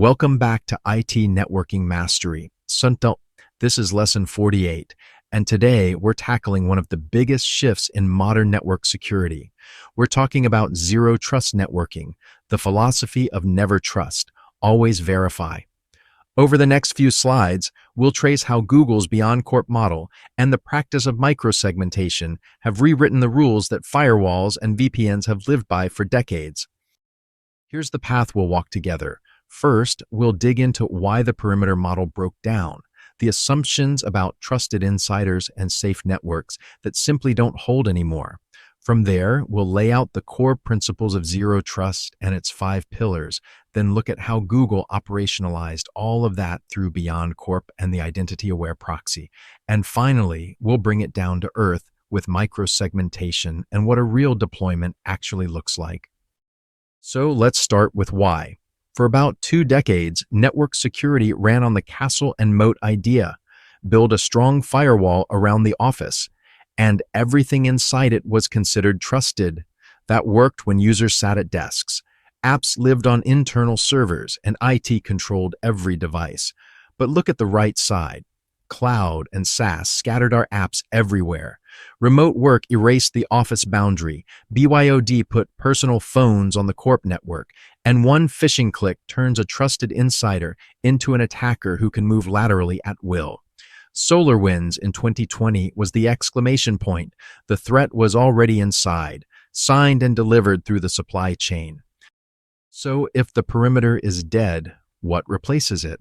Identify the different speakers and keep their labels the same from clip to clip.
Speaker 1: Welcome back to IT Networking Mastery. This is lesson 48, and today we're tackling one of the biggest shifts in modern network security. We're talking about zero trust networking, the philosophy of never trust, always verify. Over the next few slides, we'll trace how Google's BeyondCorp model and the practice of microsegmentation have rewritten the rules that firewalls and VPNs have lived by for decades. Here's the path we'll walk together. First, we'll dig into why the perimeter model broke down, the assumptions about trusted insiders and safe networks that simply don't hold anymore. From there, we'll lay out the core principles of zero trust and its 5 pillars, then look at how Google operationalized all of that through BeyondCorp and the identity-aware proxy. And finally, we'll bring it down to earth with microsegmentation and what a real deployment actually looks like. So let's start with why. For about 2 decades, network security ran on the castle and moat idea. Build a strong firewall around the office, and everything inside it was considered trusted. That worked when users sat at desks. Apps lived on internal servers, and IT controlled every device. But look at the right side. Cloud and SaaS scattered our apps everywhere. Remote work erased the office boundary. BYOD put personal phones on the corp network, and one phishing click turns a trusted insider into an attacker who can move laterally at will. SolarWinds in 2020 was the exclamation point. The threat was already inside, signed and delivered through the supply chain. So if the perimeter is dead, what replaces it?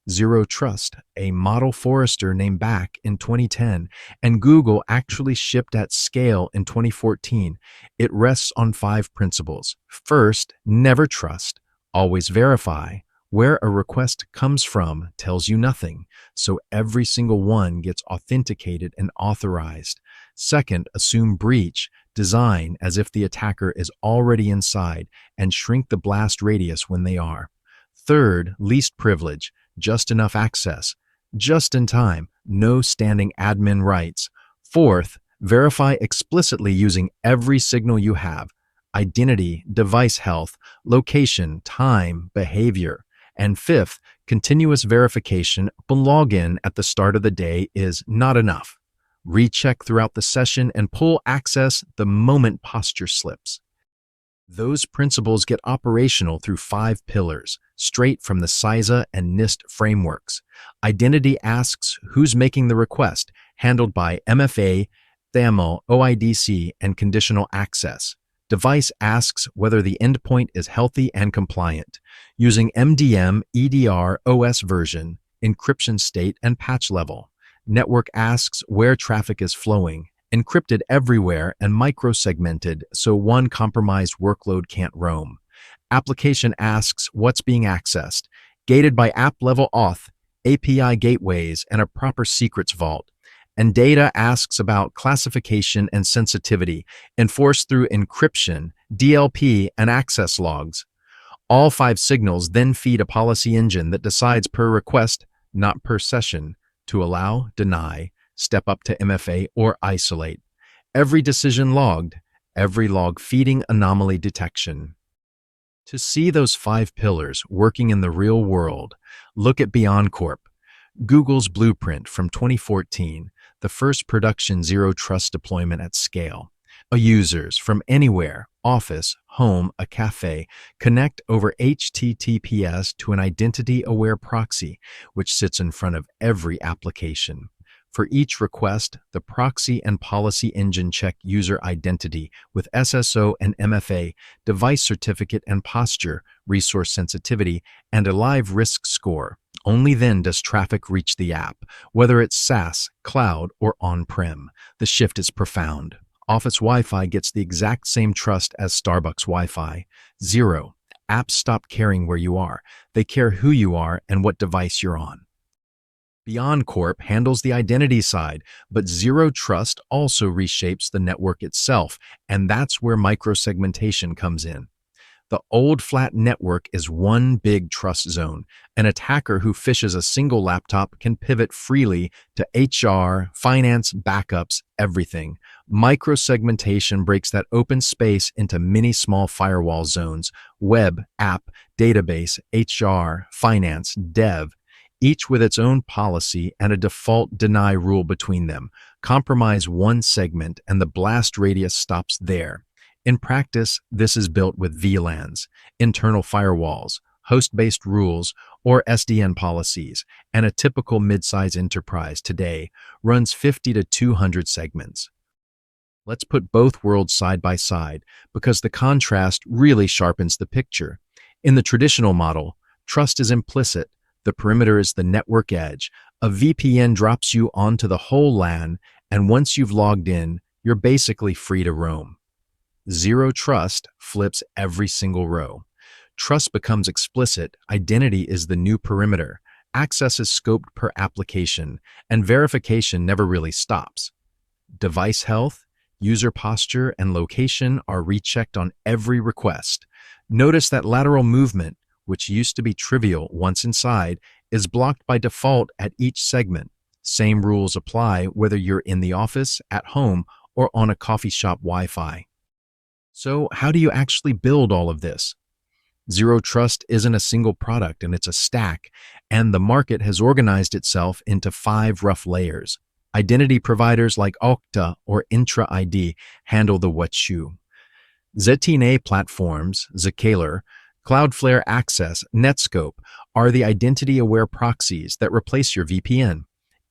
Speaker 1: Zero Trust, a model Forrester named back in 2010, and Google actually shipped at scale in 2014. It rests on 5 principles. First, never trust, always verify. Where a request comes from tells you nothing, so every single one gets authenticated and authorized. Second, assume breach, design as if the attacker is already inside, and shrink the blast radius when they are. Third, least privilege, just enough access, just in time, no standing admin rights. Fourth, verify explicitly using every signal you have: identity, device health, location, time, behavior. And fifth, continuous verification upon login at the start of the day is not enough. Recheck throughout the session and pull access the moment posture slips. Those principles get operational through 5 pillars, straight from the CISA and NIST frameworks. Identity asks who's making the request, handled by MFA, THAML, OIDC, and conditional access. Device asks whether the endpoint is healthy and compliant, using MDM, EDR, OS version, encryption state, and patch level. Network asks where traffic is flowing, encrypted everywhere and microsegmented so one compromised workload can't roam. Application asks what's being accessed, gated by app-level auth, API gateways, and a proper secrets vault. And data asks about classification and sensitivity, enforced through encryption, DLP, and access logs. All 5 signals then feed a policy engine that decides per request, not per session, to allow, deny, step up to MFA, or isolate. Every decision logged, every log feeding anomaly detection. To see those 5 pillars working in the real world, look at BeyondCorp, Google's blueprint from 2014, the first production zero trust deployment at scale. Users from anywhere, office, home, a cafe, connect over HTTPS to an identity-aware proxy, which sits in front of every application. For each request, the proxy and policy engine check user identity with SSO and MFA, device certificate and posture, resource sensitivity, and a live risk score. Only then does traffic reach the app, whether it's SaaS, cloud, or on-prem. The shift is profound. Office Wi-Fi gets the exact same trust as Starbucks Wi-Fi. Zero. Apps stop caring where you are. They care who you are and what device you're on. BeyondCorp handles the identity side, but zero trust also reshapes the network itself, and that's where microsegmentation comes in. The old flat network is one big trust zone. An attacker who phishes a single laptop can pivot freely to HR, finance, backups, everything. Microsegmentation breaks that open space into many small firewall zones: web, app, database, HR, finance, dev, each with its own policy and a default deny rule between them. Compromise one segment and the blast radius stops there. In practice, this is built with VLANs, internal firewalls, host-based rules, or SDN policies, and a typical mid-size enterprise today runs 50 to 200 segments. Let's put both worlds side by side because the contrast really sharpens the picture. In the traditional model, trust is implicit. The perimeter is the network edge. A VPN drops you onto the whole LAN, and once you've logged in, you're basically free to roam. Zero trust flips every single row. Trust becomes explicit. Identity is the new perimeter. Access is scoped per application, and verification never really stops. Device health, user posture, and location are rechecked on every request. Notice that lateral movement, which used to be trivial once inside, is blocked by default at each segment. Same rules apply whether you're in the office, at home, or on a coffee shop Wi-Fi. So how do you actually build all of this? Zero Trust isn't a single product, and it's a stack, and the market has organized itself into 5 rough layers. Identity providers like Okta or Intra ID handle the what you. ccna platforms, Zscaler, Cloudflare Access, Netscope are the identity-aware proxies that replace your VPN.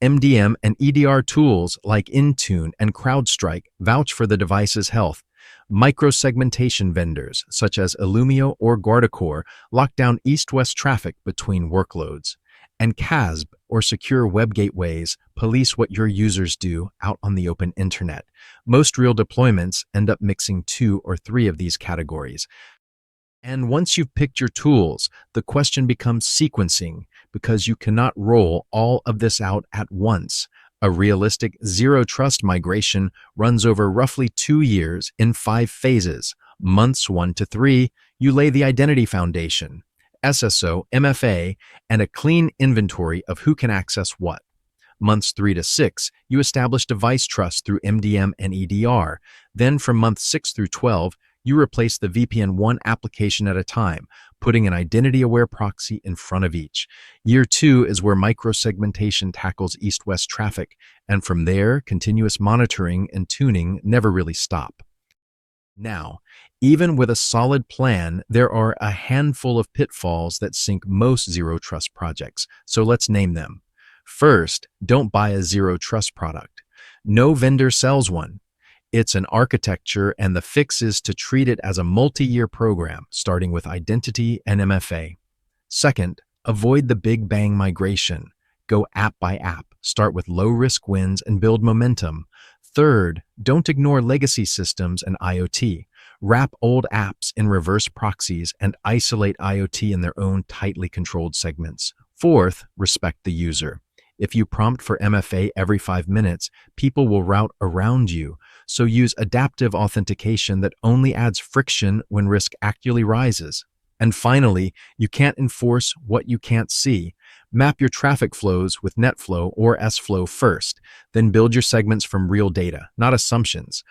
Speaker 1: MDM and EDR tools like Intune and CrowdStrike vouch for the device's health. Microsegmentation vendors such as Illumio or Guardicore lock down east-west traffic between workloads. And CASB, or secure web gateways, police what your users do out on the open internet. Most real deployments end up mixing 2 or 3 of these categories. And once you've picked your tools, the question becomes sequencing, because you cannot roll all of this out at once. A realistic zero trust migration runs over roughly 2 years in 5 phases. Months 1 to 3, you lay the identity foundation, SSO, MFA, and a clean inventory of who can access what. Months 3 to 6, you establish device trust through MDM and EDR. Then from month 6 through 12, you replace the VPN one application at a time, putting an identity-aware proxy in front of each. Year 2 is where microsegmentation tackles east-west traffic, and from there, continuous monitoring and tuning never really stop. Now, even with a solid plan, there are a handful of pitfalls that sink most zero trust projects, so let's name them. First, don't buy a zero trust product. No vendor sells one. It's an architecture, and the fix is to treat it as a multi-year program, starting with identity and MFA. Second, avoid the big bang migration. Go app by app, start with low-risk wins and build momentum. Third, don't ignore legacy systems and IoT. Wrap old apps in reverse proxies and isolate IoT in their own tightly controlled segments. Fourth, respect the user. If you prompt for MFA every 5 minutes, people will route around you. So use adaptive authentication that only adds friction when risk actually rises. And finally, you can't enforce what you can't see. Map your traffic flows with NetFlow or SFlow first, then build your segments from real data, not assumptions.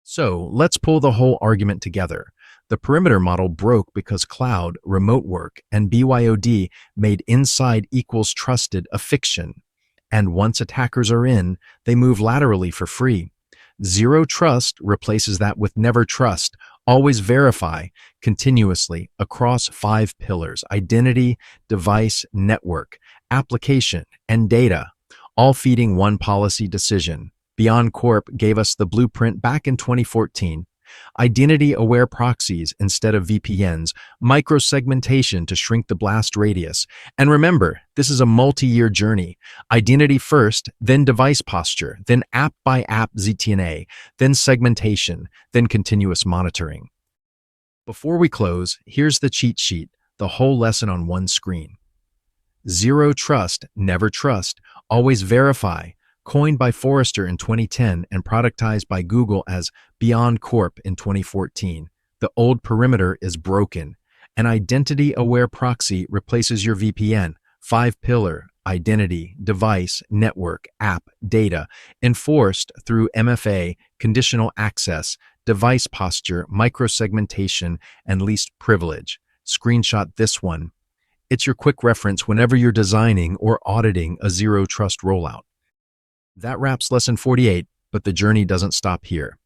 Speaker 1: So let's pull the whole argument together. The perimeter model broke because cloud, remote work, and BYOD made inside equals trusted a fiction. And once attackers are in, they move laterally for free. Zero trust replaces that with never trust. Always verify continuously across 5 pillars: identity, device, network, application, and data, all feeding one policy decision. BeyondCorp gave us the blueprint back in 2014. Identity-aware proxies instead of VPNs, microsegmentation to shrink the blast radius. And remember, this is a multi-year journey. Identity first, then device posture, then app-by-app ZTNA, then segmentation, then continuous monitoring. Before we close, here's the cheat sheet, the whole lesson on one screen. Zero trust, never trust, always verify. Coined by Forrester in 2010 and productized by Google as BeyondCorp in 2014. The old perimeter is broken. An identity-aware proxy replaces your VPN. 5-pillar identity, device, network, app, data, enforced through MFA, conditional access, device posture, microsegmentation, and least privilege. Screenshot this one. It's your quick reference whenever you're designing or auditing a zero-trust rollout. That wraps Lesson 48, but the journey doesn't stop here.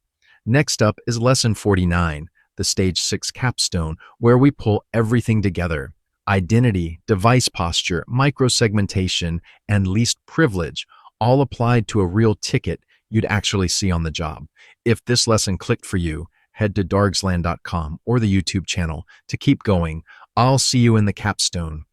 Speaker 1: Next up is Lesson 49, the Stage 6 capstone, where we pull everything together. Identity, device posture, microsegmentation, and least privilege, all applied to a real ticket you'd actually see on the job. If this lesson clicked for you, head to dargslan.com or the YouTube channel to keep going. I'll see you in the capstone.